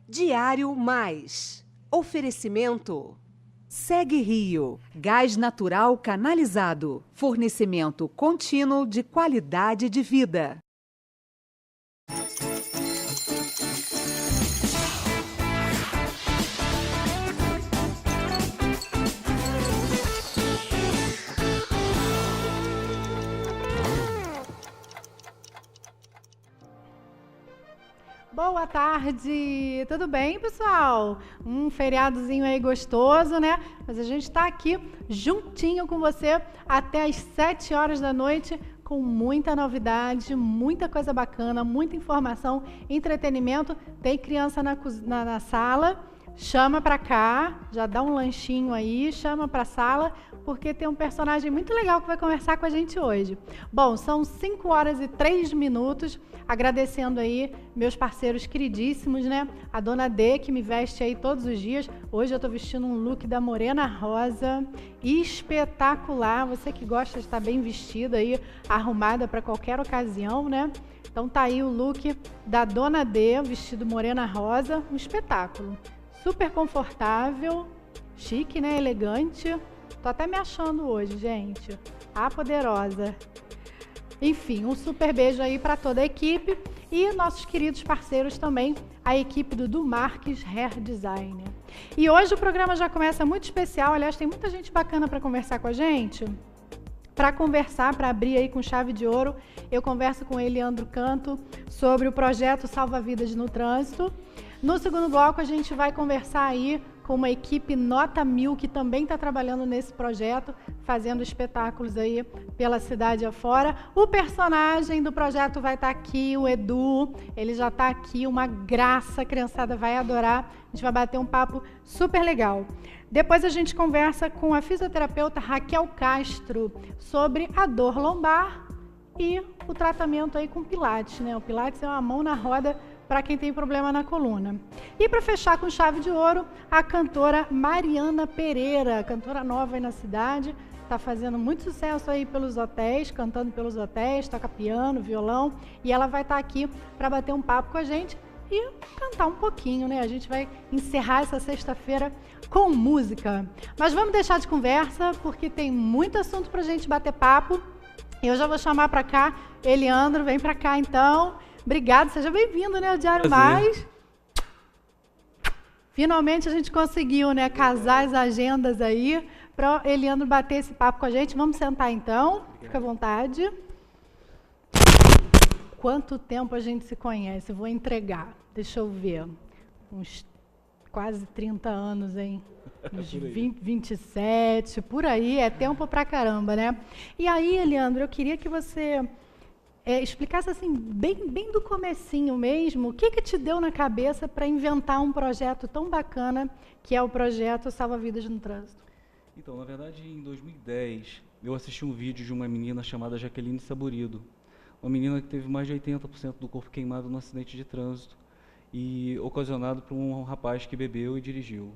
Diário Mais. Oferecimento. Segue Rio. Gás natural canalizado. Fornecimento contínuo de qualidade de vida. Boa tarde! Tudo bem, pessoal? Um feriadozinho aí gostoso, né? Mas a gente tá aqui juntinho com você até às 7 horas da noite com muita novidade, muita coisa bacana, muita informação, entretenimento. Tem criança na sala, chama pra cá, já dá um lanchinho aí, chama pra sala, porque tem um personagem muito legal que vai conversar com a gente hoje. Bom, são 5 horas e 3 minutos, agradecendo aí meus parceiros queridíssimos, né? A Dona D, que me veste aí todos os dias. Hoje eu tô vestindo um look da Morena Rosa, espetacular. Você que gosta de estar bem vestida aí, arrumada para qualquer ocasião, né? Então tá aí o look da Dona D, vestido Morena Rosa, um espetáculo. Super confortável, chique, né? Elegante. Tô até me achando hoje, gente. A poderosa. Enfim, um super beijo aí para toda a equipe e nossos queridos parceiros também, a equipe do Du Marques Hair Design. E hoje o programa já começa muito especial, aliás, tem muita gente bacana para conversar com a gente. Para conversar, para abrir aí com chave de ouro, eu converso com Eliandro Canto sobre o projeto Salva Vidas no Trânsito. No segundo bloco, a gente vai conversar aí com uma equipe Nota 1000 que também está trabalhando nesse projeto, fazendo espetáculos aí pela cidade afora. O personagem do projeto vai estar aqui, o Edu, ele já está aqui, uma graça, a criançada vai adorar. A gente vai bater um papo super legal. Depois a gente conversa com a fisioterapeuta Raquel Castro sobre a dor lombar e o tratamento aí com Pilates, né? O Pilates é uma mão na roda para quem tem problema na coluna. E para fechar com chave de ouro, a cantora Mariana Pereira, cantora nova aí na cidade, está fazendo muito sucesso aí pelos hotéis, cantando pelos hotéis, toca piano, violão, e ela vai estar aqui para bater um papo com a gente e cantar um pouquinho, né? A gente vai encerrar essa sexta-feira com música. Mas vamos deixar de conversa, porque tem muito assunto para a gente bater papo. Eu já vou chamar para cá, Eliandro, vem para cá então. Obrigada, seja bem-vindo, né, ao Diário Mais. Finalmente a gente conseguiu, né, casar as agendas aí para o Eliandro bater esse papo com a gente. Vamos sentar então, fica à vontade. Quanto tempo a gente se conhece? Vou entregar, deixa eu ver, uns quase 30 anos, hein? Uns 20, 27, por aí, é tempo pra caramba, né? E aí, Eliandro, eu queria que você explicasse assim, bem do comecinho mesmo, o que te deu na cabeça para inventar um projeto tão bacana, que é o projeto Salva Vidas no Trânsito? Então, na verdade, em 2010, eu assisti um vídeo de uma menina chamada Jaqueline Saburido, uma menina que teve mais de 80% do corpo queimado num acidente de trânsito e ocasionado por um rapaz que bebeu e dirigiu.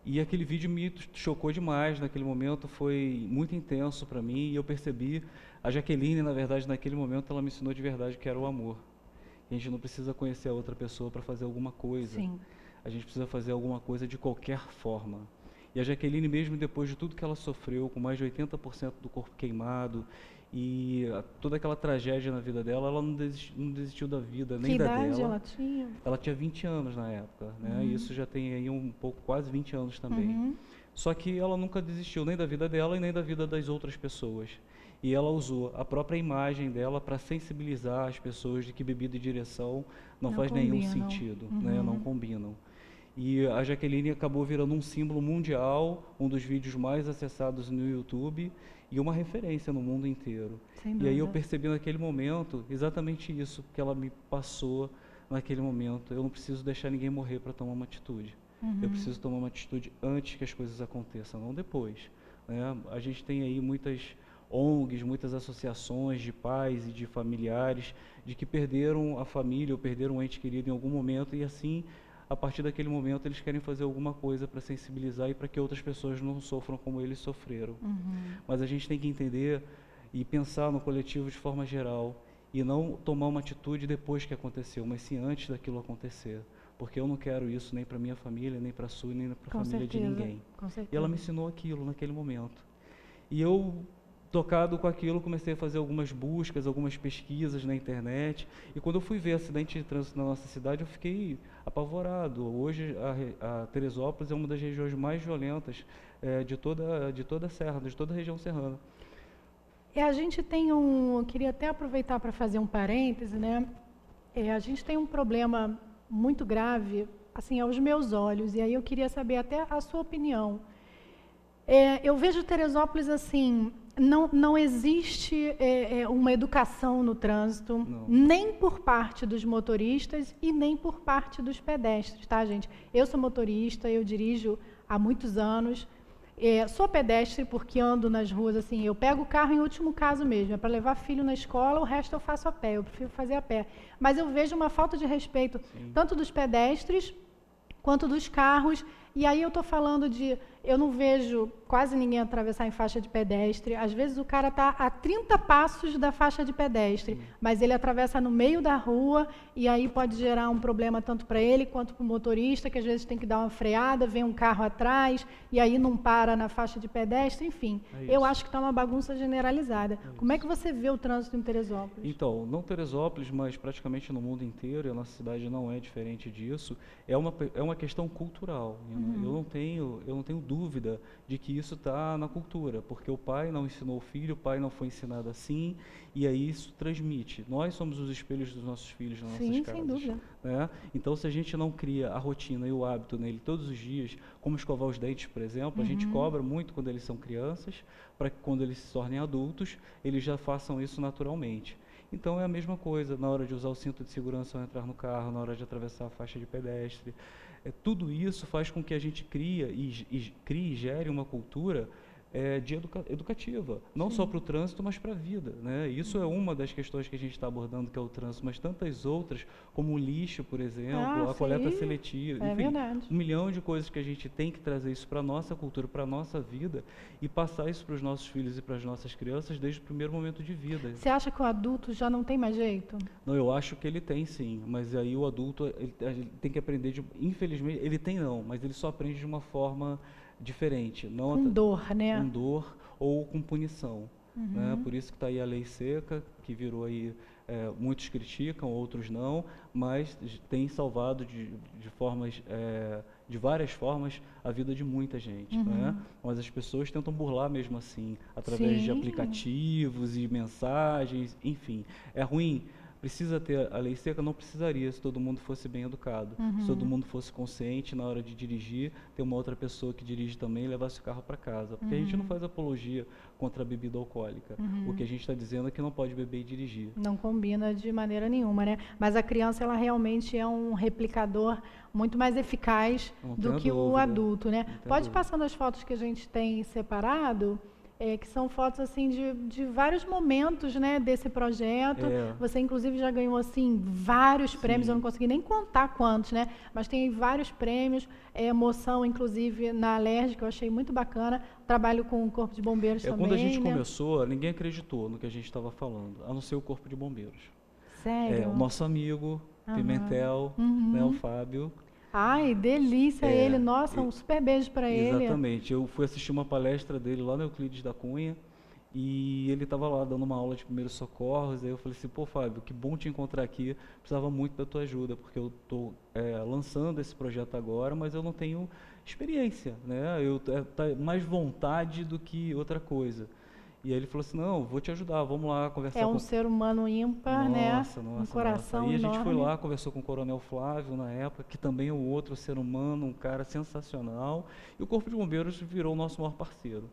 E aquele vídeo me chocou demais naquele momento, foi muito intenso para mim e eu percebi, a Jaqueline, na verdade, naquele momento, ela me ensinou de verdade que era o amor. A gente não precisa conhecer a outra pessoa para fazer alguma coisa. Sim. A gente precisa fazer alguma coisa de qualquer forma. E a Jaqueline, mesmo depois de tudo que ela sofreu, com mais de 80% do corpo queimado, e toda aquela tragédia na vida dela, ela não desistiu da vida, nem da dela. Que idade ela tinha? Ela tinha 20 anos na época, né? E isso já tem aí um pouco, quase 20 anos também. Só que ela nunca desistiu nem da vida dela e nem da vida das outras pessoas. E ela usou a própria imagem dela para sensibilizar as pessoas de que bebida e direção não faz nenhum sentido, né? Não combinam. E a Jaqueline acabou virando um símbolo mundial, um dos vídeos mais acessados no YouTube e uma referência no mundo inteiro. E aí eu percebi naquele momento exatamente isso que ela me passou naquele momento. Eu não preciso deixar ninguém morrer para tomar uma atitude. Eu preciso tomar uma atitude antes que as coisas aconteçam, não depois, né? A gente tem aí muitas ONGs, muitas associações de pais e de familiares de que perderam a família ou perderam um ente querido em algum momento e assim, a partir daquele momento, eles querem fazer alguma coisa para sensibilizar e para que outras pessoas não sofram como eles sofreram. Mas a gente tem que entender e pensar no coletivo de forma geral e não tomar uma atitude depois que aconteceu, mas sim antes daquilo acontecer. porque eu não quero isso nem para minha família, nem para a sua, nem para a Com família de certeza, ninguém. com certeza. E ela me ensinou aquilo naquele momento. E eu, tocado com aquilo, comecei a fazer algumas buscas, algumas pesquisas na internet. E quando eu fui ver acidente de trânsito na nossa cidade, eu fiquei apavorado. Hoje, a Teresópolis é uma das regiões mais violentas de toda a Serra, de toda a região serrana. E a gente tem eu queria até aproveitar para fazer um parêntese, né? A gente tem um problema muito grave, assim, aos meus olhos, e aí eu queria saber até a sua opinião. Eu vejo Teresópolis assim, não existe uma educação no trânsito, nem por parte dos motoristas e nem por parte dos pedestres, tá, gente? Eu sou motorista, eu dirijo há muitos anos, sou pedestre porque ando nas ruas, assim, eu pego o carro em último caso mesmo, é para levar filho na escola, o resto eu faço a pé, eu prefiro fazer a pé. Mas eu vejo uma falta de respeito, tanto dos pedestres quanto dos carros, e aí eu estou falando eu não vejo quase ninguém atravessar em faixa de pedestre, às vezes o cara está a 30 passos da faixa de pedestre, mas ele atravessa no meio da rua, e aí pode gerar um problema tanto para ele quanto para o motorista, que às vezes tem que dar uma freada, vem um carro atrás, e aí não para na faixa de pedestre, enfim. Eu acho que está uma bagunça generalizada. Como é que você vê o trânsito em Teresópolis? Então, não Teresópolis, mas praticamente no mundo inteiro, e a nossa cidade não é diferente disso, é uma questão cultural. Eu não tenho dúvida de que isso está na cultura, porque o pai não ensinou o filho, o pai não foi ensinado assim, e aí isso transmite. Nós somos os espelhos dos nossos filhos nas nossas casas. Sem dúvida. Né? Então, se a gente não cria a rotina e o hábito nele todos os dias, como escovar os dentes, por exemplo, a gente cobra muito quando eles são crianças, para que quando eles se tornem adultos, eles já façam isso naturalmente. Então é a mesma coisa na hora de usar o cinto de segurança ao entrar no carro, na hora de atravessar a faixa de pedestre. Tudo isso faz com que a gente crie e gere uma cultura educativa, não só para o trânsito, mas para a vida, né? Isso é uma das questões que a gente está abordando, que é o trânsito, mas tantas outras, como o lixo, por exemplo, a coleta seletiva, enfim, verdade. 1 milhão de coisas que a gente tem que trazer isso para a nossa cultura, para a nossa vida, e passar isso para os nossos filhos e para as nossas crianças desde o primeiro momento de vida. Você acha que o adulto já não tem mais jeito? Não, eu acho que ele tem sim, mas aí o adulto ele tem que aprender, infelizmente, ele tem não, mas ele só aprende de uma forma diferente. Não com dor, né? Com dor ou com punição. Né? Por isso que está aí a lei seca, que virou aí, muitos criticam, outros não, mas tem salvado de várias formas a vida de muita gente. Né? Mas as pessoas tentam burlar mesmo assim, através de aplicativos e mensagens, enfim. É ruim. Precisa ter a lei seca? Não precisaria se todo mundo fosse bem educado, se todo mundo fosse consciente na hora de dirigir, ter uma outra pessoa que dirige também e levasse o carro para casa. Porque a gente não faz apologia contra a bebida alcoólica. O que a gente está dizendo é que não pode beber e dirigir. Não combina de maneira nenhuma, né? Mas a criança, ela realmente é um replicador muito mais eficaz do que o adulto, né? Pode passando as fotos que a gente tem separado, que são fotos assim de vários momentos, né, desse projeto. Você inclusive já ganhou assim vários prêmios, eu não consegui nem contar quantos, né? Mas tem vários prêmios, moção inclusive na Alerj, que eu achei muito bacana. Trabalho com o Corpo de Bombeiros também. Quando a gente começou, ninguém acreditou no que a gente estava falando, a não ser o Corpo de Bombeiros. Sério? O nosso amigo Pimentel, né, o Fábio. Ai, delícia ele. Nossa, um super beijo para ele. Exatamente. Eu fui assistir uma palestra dele lá no Euclides da Cunha e ele estava lá dando uma aula de primeiros socorros. Aí eu falei assim, pô, Fábio, que bom te encontrar aqui. Precisava muito da tua ajuda, porque eu estou lançando esse projeto agora, mas eu não tenho experiência, né? Tá mais vontade do que outra coisa. E aí ele falou assim, não, vou te ajudar, vamos lá conversar com... ser humano ímpar, né? Um coração enorme. E a gente foi lá, conversou com o Coronel Flávio na época, que também é um outro ser humano, um cara sensacional. E o Corpo de Bombeiros virou o nosso maior parceiro.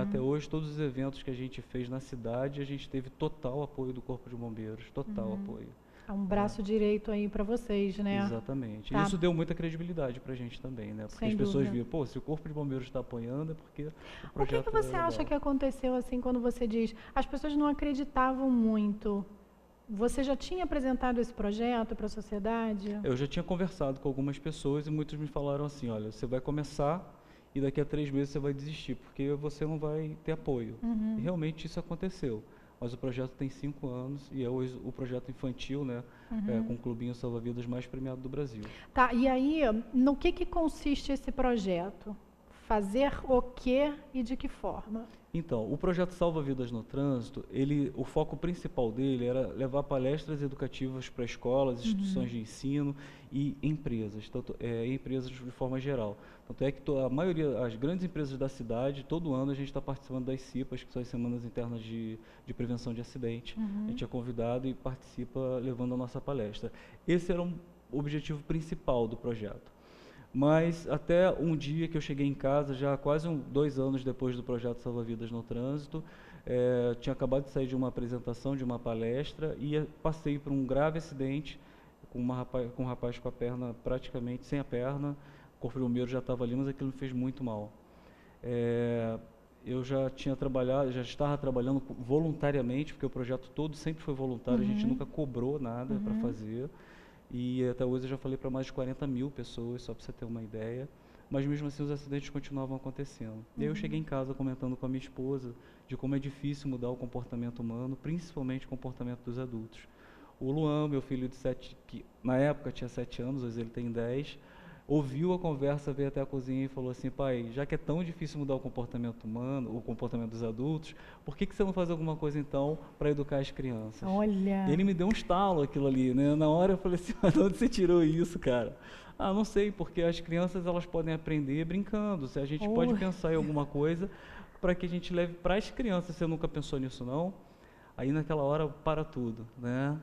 Até hoje, todos os eventos que a gente fez na cidade, a gente teve total apoio do Corpo de Bombeiros, total apoio. É um braço direito aí para vocês, né? Exatamente. Tá. Isso deu muita credibilidade para a gente também, né? Porque as pessoas viam, pô, se o Corpo de Bombeiros está apoiando é porque o projeto O que você acha que aconteceu assim quando você diz, as pessoas não acreditavam muito? Você já tinha apresentado esse projeto para a sociedade? Eu já tinha conversado com algumas pessoas e muitos me falaram assim, olha, você vai começar e daqui a 3 meses você vai desistir, porque você não vai ter apoio. E realmente isso aconteceu. mas o projeto tem 5 anos e é hoje o projeto infantil, né, com o Clubinho Salva-Vidas mais premiado do Brasil. Tá, e aí, no que consiste esse projeto? Fazer o quê e de que forma? Então, o projeto Salva Vidas no Trânsito, o foco principal dele era levar palestras educativas para escolas, instituições de ensino e empresas, empresas de forma geral. Tanto é que a maioria, as grandes empresas da cidade, todo ano a gente está participando das CIPAs, que são as Semanas Internas de Prevenção de Acidente. A gente é convidado e participa levando a nossa palestra. Esse era o objetivo principal do projeto. Mas até um dia que eu cheguei em casa, já quase 2 anos depois do projeto Salva Vidas no Trânsito, tinha acabado de sair de uma apresentação, de uma palestra, e passei por um grave acidente com um rapaz com a perna praticamente sem a perna. O corpo primeiro já estava ali, mas aquilo me fez muito mal. Eu já estava trabalhando voluntariamente, porque o projeto todo sempre foi voluntário, a gente nunca cobrou nada para fazer. E até hoje eu já falei para mais de 40 mil pessoas, só para você ter uma ideia. Mas mesmo assim os acidentes continuavam acontecendo. E aí eu cheguei em casa comentando com a minha esposa de como é difícil mudar o comportamento humano, principalmente o comportamento dos adultos. O Luan, meu filho de 7, que na época tinha 7 anos, hoje ele tem 10, ouviu a conversa, veio até a cozinha e falou assim: pai, já que é tão difícil mudar o comportamento humano, o comportamento dos adultos, por que você não faz alguma coisa então para educar as crianças? Olha! E ele me deu um estalo aquilo ali, né? Na hora eu falei assim: mas de onde você tirou isso, cara? Ah, não sei, porque as crianças elas podem aprender brincando, se a gente pode pensar em alguma coisa para que a gente leve para as crianças. Você nunca pensou nisso, não? Aí naquela hora para tudo, né?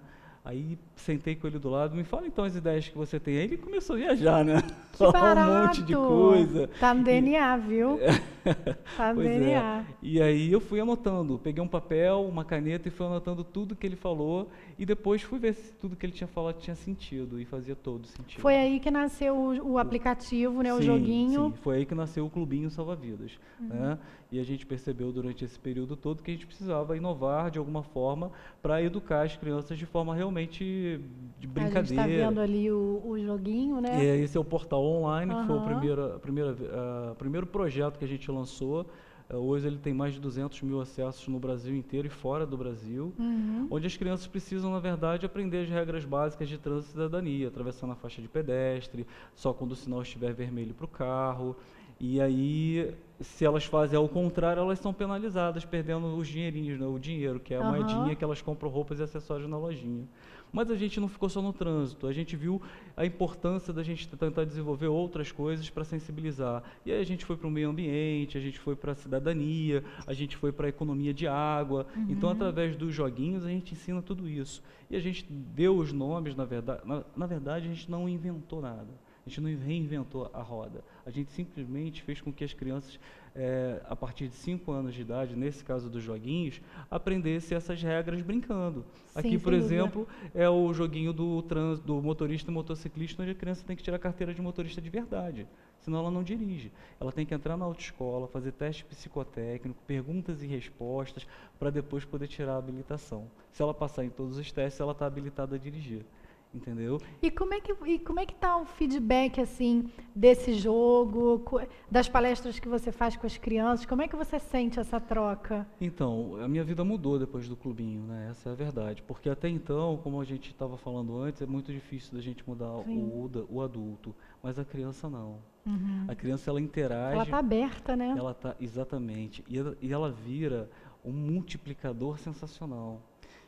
Aí sentei com ele do lado, me fala então as ideias que você tem. Aí ele começou a viajar, né? Que barato! Um monte de coisa. Tá no DNA, viu? Tá no DNA. E aí eu fui anotando, peguei um papel, uma caneta e fui anotando tudo que ele falou e depois fui ver se tudo que ele tinha falado tinha sentido e fazia todo sentido. Foi aí que nasceu o aplicativo, né? O joguinho. Sim, foi aí que nasceu o Clubinho Salva-Vidas, né? E a gente percebeu durante esse período todo que a gente precisava inovar de alguma forma para educar as crianças de forma realmente de brincadeira. A gente está vendo ali o joguinho, né? Esse é o portal online, que foi o primeiro projeto que a gente lançou. Hoje ele tem mais de 200 mil acessos no Brasil inteiro e fora do Brasil, onde as crianças precisam, na verdade, aprender as regras básicas de trânsito e cidadania, atravessando a faixa de pedestre, só quando o sinal estiver vermelho para o carro. E aí, se elas fazem ao contrário, elas são penalizadas, perdendo os dinheirinhos, né? O dinheiro, que é a moedinha que elas compram roupas e acessórios na lojinha. Mas a gente não ficou só no trânsito, a gente viu a importância da gente tentar desenvolver outras coisas para sensibilizar. E aí a gente foi para o meio ambiente, a gente foi para a cidadania, a gente foi para a economia de água. Então, através dos joguinhos, a gente ensina tudo isso. E a gente deu os nomes, na verdade, a gente não inventou nada. A gente não reinventou a roda. A gente simplesmente fez com que as crianças, a partir de 5 anos de idade, nesse caso dos joguinhos, aprendessem essas regras brincando. Sim, aqui, por exemplo, é o joguinho do motorista e motociclista, onde a criança tem que tirar a carteira de motorista de verdade. Senão ela não dirige. Ela tem que entrar na autoescola, fazer teste psicotécnico, perguntas e respostas, para depois poder tirar a habilitação. Se ela passar em todos os testes, ela está habilitada a dirigir. Entendeu? E como é que tá o feedback assim desse jogo, das palestras que você faz com as crianças? Como é que você sente essa troca? Então, a minha vida mudou depois do clubinho, né? Essa é a verdade. Porque até então, como a gente estava falando antes, é muito difícil da gente mudar o adulto, mas a criança não. A criança ela interage. Ela está aberta, né? Ela tá exatamente. E ela vira um multiplicador sensacional.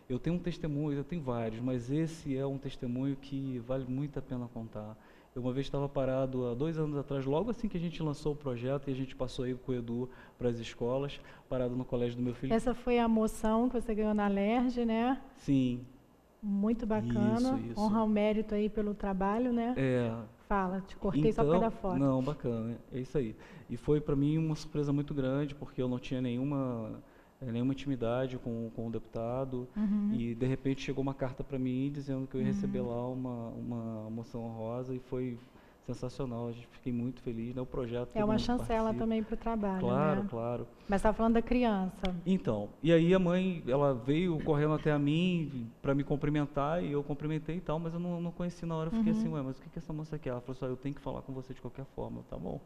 Eu tenho um testemunho, eu tenho vários, mas esse é um testemunho que vale muito a pena contar. Eu uma vez estava parado há 2 anos atrás, logo assim que a gente lançou o projeto e a gente passou aí com o Edu para as escolas, parado no colégio do meu filho. Essa foi a moção que você ganhou na LERJ, né? Sim. Muito bacana. Isso. Honra ao mérito aí pelo trabalho, né? Fala, te cortei só para dar foto. Não, bacana, é isso aí. E foi para mim uma surpresa muito grande, porque eu não tinha nenhuma intimidade com o deputado, e de repente chegou uma carta para mim dizendo que eu ia receber lá uma moção honrosa, e foi sensacional. Fiquei muito feliz, né? O projeto é uma chancela também para o trabalho, claro, né? Claro. Mas estava falando da criança. Então, e aí a mãe, ela veio correndo até a mim para me cumprimentar, e eu cumprimentei e tal, mas eu não conheci na hora. Eu fiquei assim, ué, mas o que essa moça quer? Ela falou assim: eu tenho que falar com você de qualquer forma. Tá bom,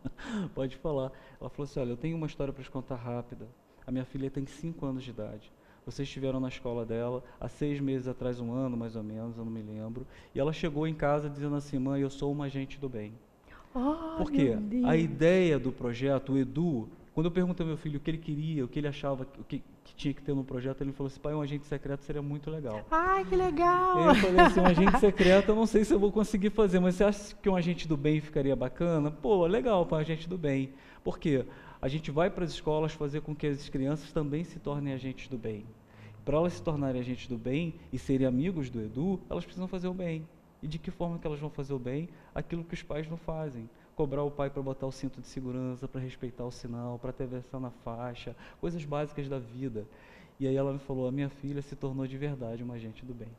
pode falar. Ela falou assim: olha, eu tenho uma história para te contar rápida. A minha filha tem 5 anos de idade. vocês estiveram na escola dela há 6 meses atrás, 1 ano mais ou menos, eu não me lembro, e ela chegou em casa dizendo assim, mãe, eu sou uma agente do bem. Por quê? A ideia do projeto, o Edu, quando eu perguntei ao meu filho o que ele queria, o que ele achava que tinha que ter no projeto, ele falou assim, pai, um agente secreto seria muito legal. Ai, que legal! Eu falei assim, um agente secreto, eu não sei se eu vou conseguir fazer, mas você acha que um agente do bem ficaria bacana? Pô, legal para um agente do bem. Por quê? A gente vai para as escolas fazer com que as crianças também se tornem agentes do bem. Para elas se tornarem agentes do bem e serem amigos do Edu, elas precisam fazer o bem. E de que forma que elas vão fazer o bem? Aquilo que os pais não fazem. Cobrar o pai para botar o cinto de segurança, para respeitar o sinal, para atravessar na faixa, coisas básicas da vida. E aí ela me falou, a minha filha se tornou de verdade uma agente do bem.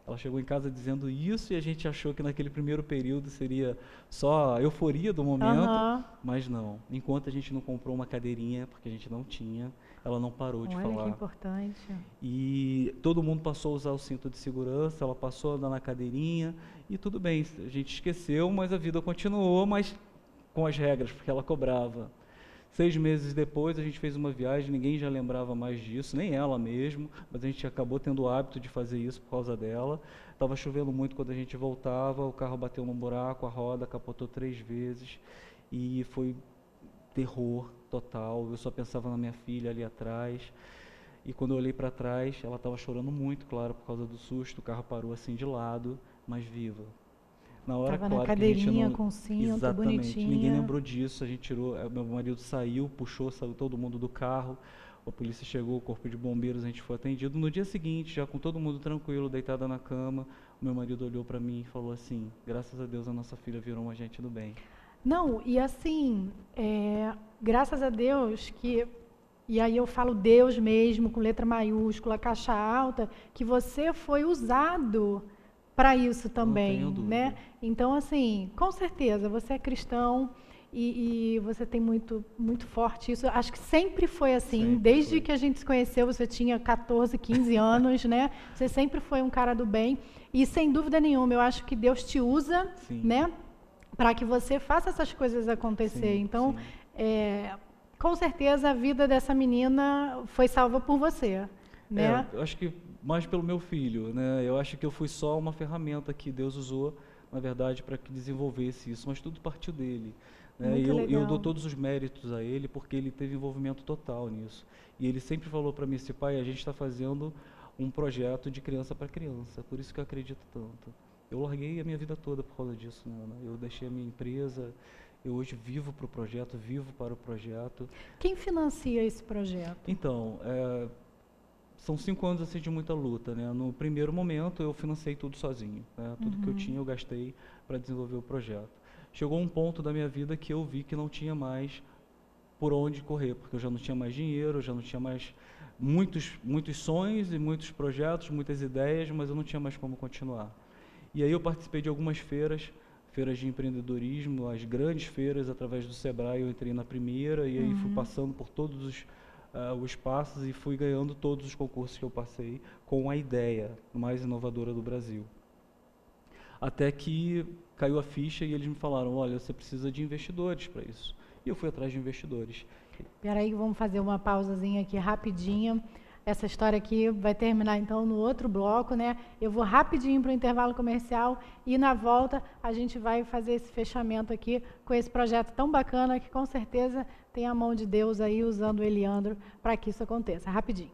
Ela chegou em casa dizendo isso e a gente achou que naquele primeiro período seria só a euforia do momento, mas não. Enquanto a gente não comprou uma cadeirinha, porque a gente não tinha, ela não parou de falar. Olha que importante. E todo mundo passou a usar o cinto de segurança, ela passou a andar na cadeirinha e tudo bem, a gente esqueceu, mas a vida continuou, mas com as regras, porque ela cobrava. 6 meses depois, a gente fez uma viagem, ninguém já lembrava mais disso, nem ela mesmo, mas a gente acabou tendo o hábito de fazer isso por causa dela. Estava chovendo muito quando a gente voltava, o carro bateu num buraco, a roda capotou 3 vezes e foi terror total. Eu só pensava na minha filha ali atrás. E quando eu olhei para trás, ela estava chorando muito, claro, por causa do susto. O carro parou assim de lado, mas viva. Na hora, Tava claro, na cadeirinha, que a gente não, com cinto, exatamente, bonitinha. ninguém lembrou disso. A gente tirou, meu marido saiu, puxou, saiu todo mundo do carro. A polícia chegou, o corpo de bombeiros, a gente foi atendido. No dia seguinte, já com todo mundo tranquilo, deitada na cama, o meu marido olhou para mim e falou assim: graças a Deus a nossa filha virou um agente do bem. Não, e assim, graças a Deus que, e aí eu falo Deus mesmo, com letra maiúscula, caixa alta, que você foi usado para isso também, né? Então, assim, com certeza, você é cristão e você tem muito, muito forte isso. Acho que sempre foi assim, sempre desde foi. Que a gente se conheceu, você tinha 14, 15 anos, né? Você sempre foi um cara do bem e, sem dúvida nenhuma, eu acho que Deus te usa, sim, né? Para que você faça essas coisas acontecer. Sim, então, sim. Com certeza, a vida dessa menina foi salva por você, né? Eu acho que mais pelo meu filho, né? Eu acho que eu fui só uma ferramenta que Deus usou, na verdade, para que desenvolvesse isso, mas tudo partiu dele. Né? Eu dou todos os méritos a ele, porque ele teve envolvimento total nisso. E ele sempre falou para mim assim: pai, a gente está fazendo um projeto de criança para criança, por isso que eu acredito tanto. Eu larguei a minha vida toda por causa disso, né? Eu deixei a minha empresa, eu hoje vivo para o projeto, vivo para o projeto. Quem financia esse projeto? Então, são 5 anos assim, de muita luta, né? No primeiro momento eu financei tudo sozinho, né? Tudo que eu tinha eu gastei para desenvolver o projeto. Chegou um ponto da minha vida que eu vi que não tinha mais por onde correr, porque eu já não tinha mais dinheiro, eu já não tinha mais muitos sonhos e muitos projetos, muitas ideias, mas eu não tinha mais como continuar. E aí eu participei de algumas feiras de empreendedorismo, as grandes feiras, através do Sebrae, eu entrei na primeira e aí fui passando por todos os passos e fui ganhando todos os concursos que eu passei com a ideia mais inovadora do Brasil. Até que caiu a ficha e eles me falaram: olha, você precisa de investidores para isso. E eu fui atrás de investidores. Espera aí, vamos fazer uma pausazinha aqui rapidinho. Essa história aqui vai terminar então no outro bloco, né? Eu vou rapidinho para o intervalo comercial e na volta a gente vai fazer esse fechamento aqui com esse projeto tão bacana que com certeza tem a mão de Deus aí usando o Eliandro para que isso aconteça. Rapidinho.